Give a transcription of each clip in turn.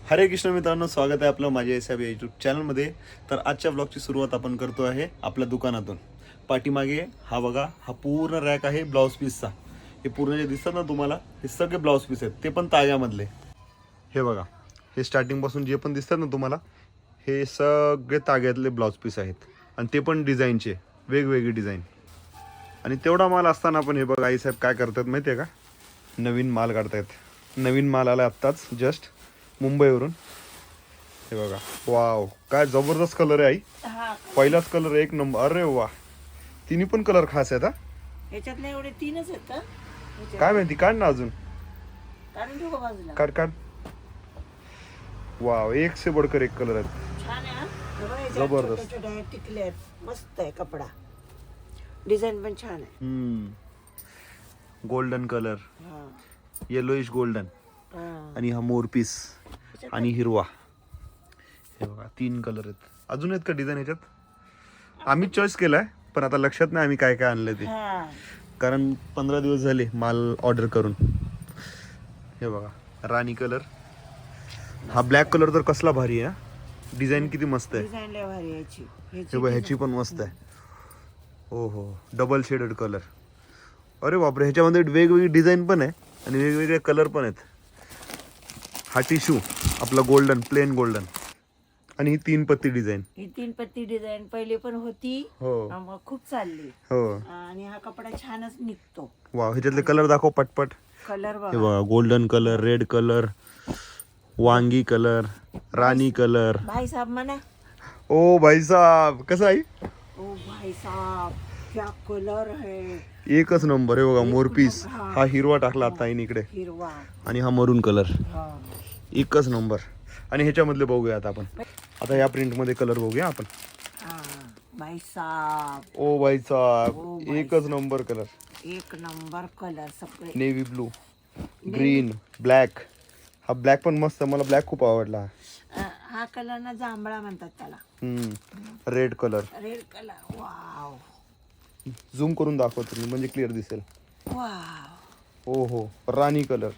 हरे कृष्ण मित्रांनो, स्वागत आहे आपलं माझ्या एस-आय-बी यूट्यूब चॅनलमध्ये. तर आजच्या ब्लॉगची सुरुवात आपण करतो आहे आपल्या दुकानातून. पाठीमागे हा बघा, हा पूर्ण रॅक आहे ब्लाऊज पीसचा. हे पूर्ण जे दिसतात ना तुम्हाला, हे सगळे ब्लाऊज पीस आहेत, ते पण ताग्यामधले. हे बघा, हे स्टार्टिंगपासून जे पण दिसतात ना तुम्हाला, हे सगळे ताग्यातले ब्लाऊज पीस आहेत. आणि ते पण डिझाईनचे, वेगवेगळी डिझाईन. आणि तेवढा माल असताना पण हे बघा आईसाहेब काय करतात माहिती आहे का, नवीन माल काढतायत. नवीन माल आला आत्ताच जस्ट मुंबईवरून. हे बघा, वाव काय जबरदस्त कलर आहे आई. पहिलाच कलर एक नंबर. अरे वा, तिन्ही पण कलर खास आहेत. हा याच्यातले एवढे तीनच आहेत का? काय माहिती, काढ ना अजून. काढून ठेवू का बाजूला? काढ काढ. वाव, एक से बढ़कर एक कलर आहेत. छान आहे हा. बघा, याच्यात जबरदस्त. छोटे छोटे आहेत, टिकले आहेत. मस्त आहे कपडा. डिझाईन पण छान आहे. गोल्डन कलर, हा. येलोइश गोल्डन, हा. आणि हा मोर पीस आणि हिरवा. हे बघा, 3 कलर आहेत. अजून आहेत का डिझाईन याच्यात? आम्ही चॉईस केलाय, पण आता लक्षात नाही आम्ही काय काय आणलं ते, हा. कारण 15 दिवस झाले माल ऑर्डर करून. हे बघा, राणी कलर. हा ब्लॅक कलर तर कसला भारी आहे. डिझाईन किती मस्त आहे. डिझाईन लय भारी आहे याची. हे बघा, ह्याची पण मस्त आहे. हो हो, डबल शेडेड कलर. अरे बापरे, ह्याच्यामध्ये वेगवेगळी डिझाईन पण आहे आणि वेगवेगळे कलर पण आहेत. हा टिश्यू आपला गोल्डन, प्लेन गोल्डन. आणि ही 3 पत्ती डिझाईन. ही 3 पत्ती डिझाईन पहिले पण होती. हो मग खूप चालली. हो. आणि हा कपडा छानच निघतो. वा, ह्याच्यातले कलर दाखव पटपट. कलर हे बघा. बघा, गोल्डन कलर, रेड कलर, वांगी कलर, राणी कलर. भाई साहब म्हणा. ओ भाई साहब, कसं आहे? ओ भाई साहब, क्या कलर है. एकच नंबर. हे बघा, मोरपीस. हा. हा हिरवा टाकला आता आईने इकडे, हिरवा. आणि हा मरून कलर. हा. एकच नंबर. आणि ह्याच्यामधले बघूया आता आपण. आता या प्रिंट मध्ये कलर बघूया आपण. हा. भाई साहब, ओ भाई साहब, ओ भाई एकच नंबर कलर. एक नंबर कलर सगळे. Navy blue, green, black. हा ब्लॅक पण मस्त, मला ब्लॅक खूप आवडला. हा कलर ना जांभळा म्हणतात त्याला. Red colour. Red colour. Wow zoom करून दाखवतो मी, म्हणजे क्लिअर दिसेल. वाव. ओ हो, राणी कलर.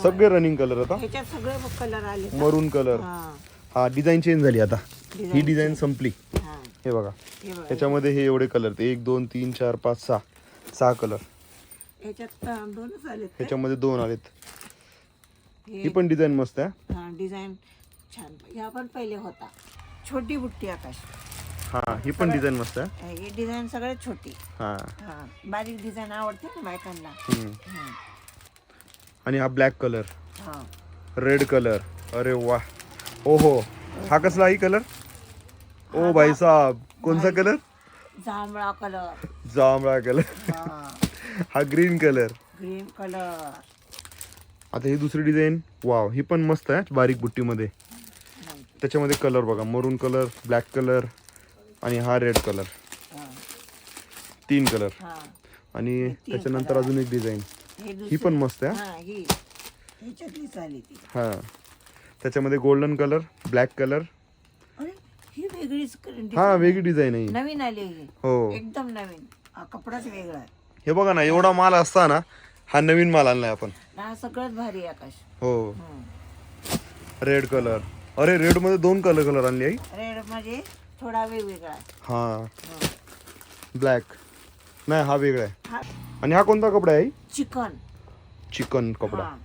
सगळे रनिंग कलर आता. ह्याच्यात सगळे कलर आले. मरून कलर. हा. हा, डिझाईन चेंज झाली आता. ही Design डिझाईन संपली. हा. हे बघा, हे बघा. ह्याच्यामध्ये हे एवढे कलर, 1 2 3 4 5 6 कलर. ह्याच्यात दोनच आले. ह्याच्यामध्ये 2 आलेत. ही पण डिझाईन मस्त आहे. हा, डिझाईन छान. ह्या पण पहिले होता छोटी बुट्टी आकाश. हा, ही पण डिझाईन मस्त आहे. ही डिझाईन सगळ्यात छोटी. हा. हा, बारीक डिझाईन आवडते ना बायकांना. हा. आणि हा ब्लॅक कलर, हा. Red colour. अरे वा, ओ हो. हा कसला ही कलर? ओ भाई साहब, कोणता कलर? जांभळा कलर. जांभळा कलर. हा. हा ग्रीन कलर. Green colour. आता ही दुसरी डिझाईन. वाव, ही पण मस्त आहे, बारीक बुट्टीमध्ये. त्याच्यामध्ये कलर बघा, मरून कलर, ब्लॅक कलर, आणि हा रेड कलर. हा. 3 कलर. हा. आणि त्याच्यानंतर color. अजून एक डिझाईन. हे ही दुसरी. पण मस्त आहे. हा, ही ह्याच्यातलीच आली ती. हा, त्याच्यामध्ये गोल्डन कलर, ब्लॅक कलर. अरे, ही वेगळीच हा, वेगळी डिझाईन आहे ही. नवीन आली ही. हो. एकदम नवीन. हा, कपडाच वेगळा आहे. हे बघा ना, एवढा माल असताना हा नवीन माल आणलाय आपण. हा सगळ्यात भारी आहे आकाश. हो. Red colour. अरे, रेड मध्ये 2 कलर आणली आई. रेड मध्ये थोडा वेगवेगळा आहे. हा, ब्लॅक नाही, हा वेगळा आहे. हा, आणि हा कोणता कपडा आहे? चिकन. चिकन कपडा. हा,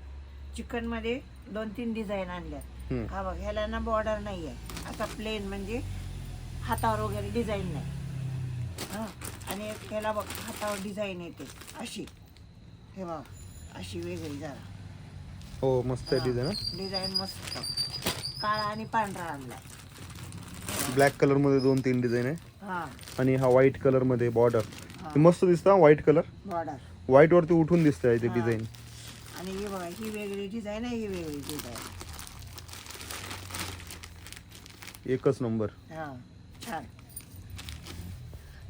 चिकन मध्ये 2-3 डिझाईन आणल्यात. हा बघ, ह्याला ना बॉर्डर नाहीये. आता प्लेन, म्हणजे हातावर वगैरे डिझाईन नाही. हा, आणि ह्याला बघ, हातावर डिझाईन येते अशी. हे बघ, अशी वेगळी जरा. हो, मस्त आहे डिझाईन. डिझाईन मस्त. काळा आणि पांढरा आणलाय. ब्लॅक कलर मध्ये 2-3 डिझाईन आहे. हा. आणि हा व्हाईट कलर मध्ये बॉर्डर. मस्त दिसतं व्हाईट कलर. बॉर्डर. व्हाईट वरती उठून दिसतंय इथे डिझाईन. आणि ही बघा, ही वेगळी डिझाईन आहे, ही वेगळी डिझाईन. एकच नंबर. हा, छान.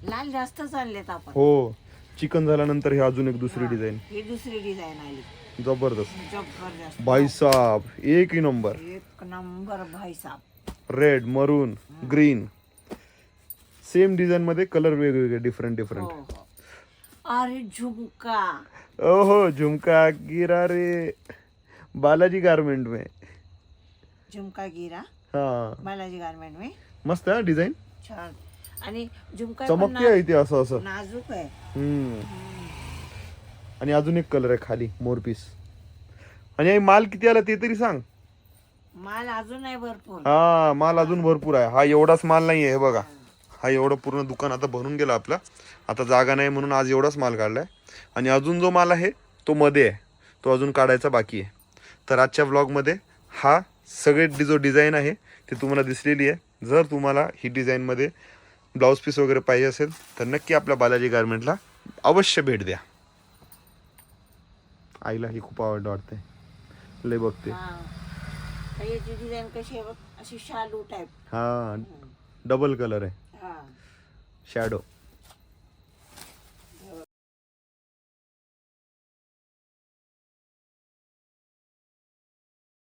लाल जास्तच आणलेत आपण. हो, चिकन झाल्यानंतर हे अजून एक दुसरी डिझाईन. ही दुसरी डिझाईन आली. जबरदस्त. जबरदस्त. भाई साहब, एक ही नंबर. एक नंबर भाई साहब. रेड, मरून, ग्रीन. सेम डिझाईन मध्ये कलर वेगवेगळे, डिफरंट. हो. अरे झुमका. ओहो, झुमका गिरा रे बालाजी गारमेंट में. झुमका गिरा हा बालाजी गारमेंट में मस्त आहे डिझाईन, छान. आणि झुमका पण चमकती आहे इथे असं असं. नाजूक आहे. आणि अजून एक कलर आहे खाली मोरपीस. आणि हे माल किती आला ते तरी सांग. माल अजून आहे भरपूर. हा माल अजून भरपूर आहे. हा एवढाच माल नाहीये, हे बघा. हा एवढं पूर्ण दुकान आता भरून गेलं आपलं. आता जागा नाही म्हणून आज एवढाच माल काढलाय. आणि अजून जो माल आहे तो मध्ये आहे, तो अजून काढायचा बाकी आहे. तर आजच्या व्लॉगमध्ये हा सगळे जो डिझाईन आहे ते तुम्हाला दिसलेली आहे. जर तुम्हाला ही डिझाईनमध्ये ब्लाऊज पीस वगैरे पाहिजे असेल तर नक्की आपल्या बालाजी गारमेंटला अवश्य भेट द्या. आईला ही खूप आवडलं वाटते, लय बघते. याची डिझाईन कशी आहे बघ, अशी शालू टाईप. हा डबल कलर आहे, हा शॅडो.